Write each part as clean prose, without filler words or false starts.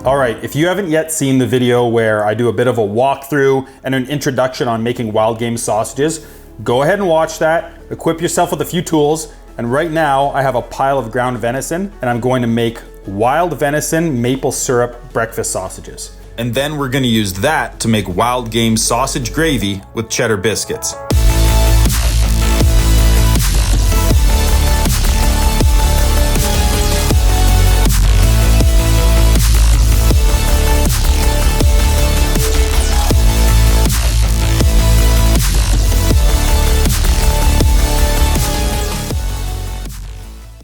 All right, if you haven't yet seen the video where I do a bit of a walkthrough and an introduction on making Wild Game sausages, go ahead and watch that, equip yourself with a few tools, and right now I have a pile of ground venison and I'm going to make wild venison maple syrup breakfast sausages. And then we're gonna use that to make Wild Game sausage gravy with cheddar biscuits.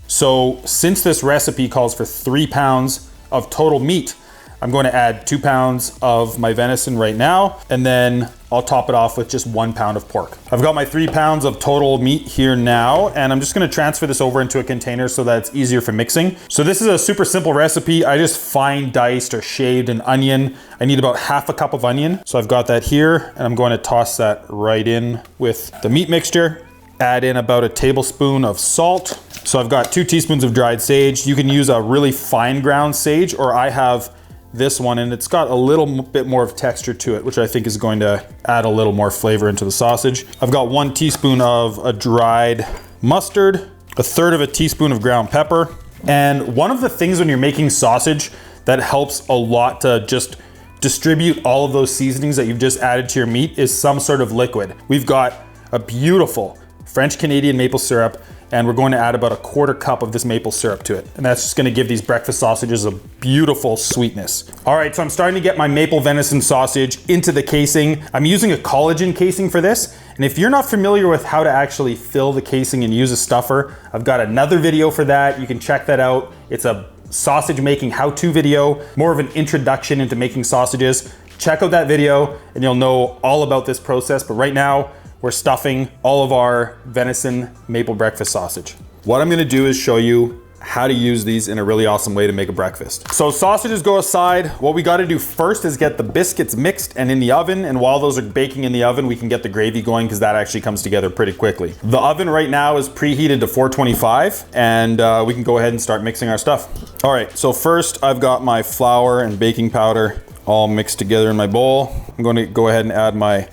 So since this recipe calls for 3 pounds of total meat, I'm going to add 2 pounds of my venison right now, and then I'll top it off with just 1 pound of pork. I've got my 3 pounds of total meat here now, and I'm just gonna transfer this over into a container so that it's easier for mixing. So this is a super simple recipe. I just fine diced or shaved an onion. I need about half a cup of onion. So I've got that here, and I'm going to toss that right in with the meat mixture. Add in about a tablespoon of salt. So I've got 2 teaspoons of dried sage. You can use a really fine ground sage, or I have this one, and it's got a little bit more of texture to it, which I think is going to add a little more flavor into the sausage. I've got 1 teaspoon of a dried mustard, 1/3 of a teaspoon of ground pepper. And one of the things when you're making sausage that helps a lot to just distribute all of those seasonings that you've just added to your meat is some sort of liquid. We've got a beautiful French Canadian maple syrup, and we're going to add about a 1/4 cup of this maple syrup to it. And that's just gonna give these breakfast sausages a beautiful sweetness. All right, so I'm starting to get my maple venison sausage into the casing. I'm using a collagen casing for this. And if you're not familiar with how to actually fill the casing and use a stuffer, I've got another video for that. You can check that out. It's a sausage making how-to video, more of an introduction into making sausages. Check out that video and you'll know all about this process. But right now, we're stuffing all of our venison maple breakfast sausage. What I'm gonna do is show you how to use these in a really awesome way to make a breakfast. So sausages go aside. What we gotta do first is get the biscuits mixed and in the oven. And while those are baking in the oven, we can get the gravy going because that actually comes together pretty quickly. The oven right now is preheated to 425 and we can go ahead and start mixing our stuff. All right, so first I've got my flour and baking powder all mixed together in my bowl. I'm gonna go ahead and add my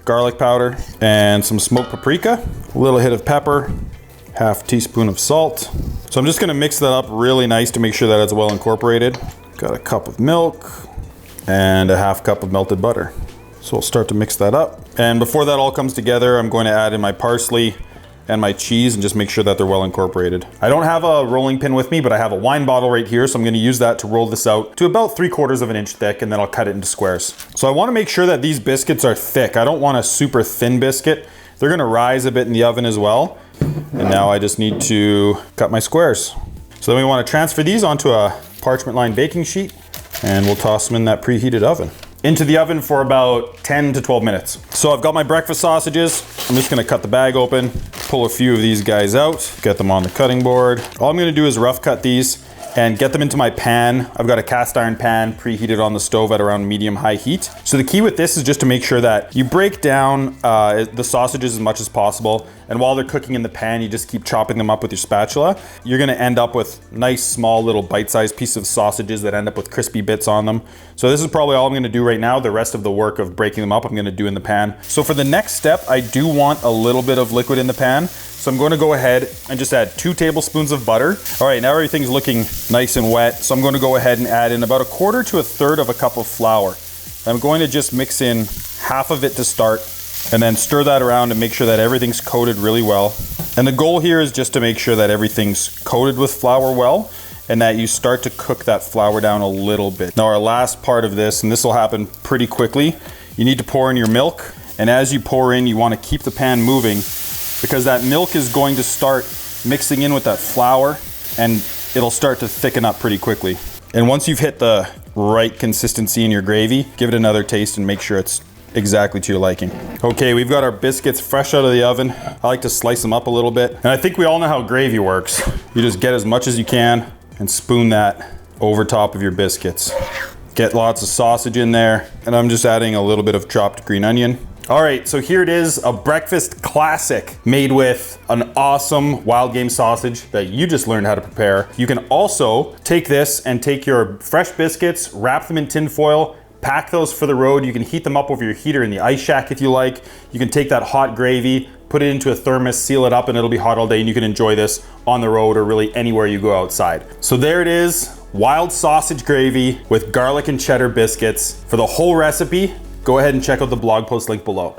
garlic powder and some smoked paprika, a little hit of pepper, 1/2 teaspoon of salt. So I'm just gonna mix that up really nice to make sure that it's well incorporated. Got a cup of milk and a 1/2 cup of melted butter. So we'll start to mix that up. And before that all comes together, I'm going to add in my parsley and my cheese and just make sure that they're well incorporated. I don't have a rolling pin with me, but I have a wine bottle right here, so I'm gonna use that to roll this out to about 3/4 of an inch thick, and then I'll cut it into squares. So I wanna make sure that these biscuits are thick. I don't want a super thin biscuit. They're gonna rise a bit in the oven as well. And now I just need to cut my squares. So then we wanna transfer these onto a parchment lined baking sheet, and we'll toss them in that preheated oven. Into the oven for about 10 to 12 minutes. So I've got my breakfast sausages. I'm just gonna cut the bag open, pull a few of these guys out, get them on the cutting board. All I'm gonna do is rough cut these and get them into my pan. I've got a cast iron pan preheated on the stove at around medium-high heat. So the key with this is just to make sure that you break down the sausages as much as possible. And while they're cooking in the pan, you just keep chopping them up with your spatula. You're gonna end up with nice, small, little bite-sized pieces of sausages that end up with crispy bits on them. So this is probably all I'm gonna do right now. The rest of the work of breaking them up, I'm gonna do in the pan. So for the next step, I do want a little bit of liquid in the pan. So I'm going to go ahead and just add 2 tablespoons of butter. All right, now everything's looking nice and wet. So I'm going to go ahead and add in about 1/4 to 1/3 of a cup of flour. I'm going to just mix in half of it to start and then stir that around and make sure that everything's coated really well. And the goal here is just to make sure that everything's coated with flour well and that you start to cook that flour down a little bit. Now our last part of this, and this will happen pretty quickly, you need to pour in your milk. And as you pour in, you want to keep the pan moving because that milk is going to start mixing in with that flour and it'll start to thicken up pretty quickly. And once you've hit the right consistency in your gravy, give it another taste and make sure it's exactly to your liking. Okay, we've got our biscuits fresh out of the oven. I like to slice them up a little bit. And I think we all know how gravy works. You just get as much as you can and spoon that over top of your biscuits. Get lots of sausage in there. And I'm just adding a little bit of chopped green onion. All right, so here it is, a breakfast classic made with an awesome wild game sausage that you just learned how to prepare. You can also take this and take your fresh biscuits, wrap them in tin foil, pack those for the road. You can heat them up over your heater in the ice shack if you like. You can take that hot gravy, put it into a thermos, seal it up, and it'll be hot all day, and you can enjoy this on the road or really anywhere you go outside. So there it is, wild sausage gravy with garlic and cheddar biscuits. For the whole recipe, go ahead and check out the blog post link below.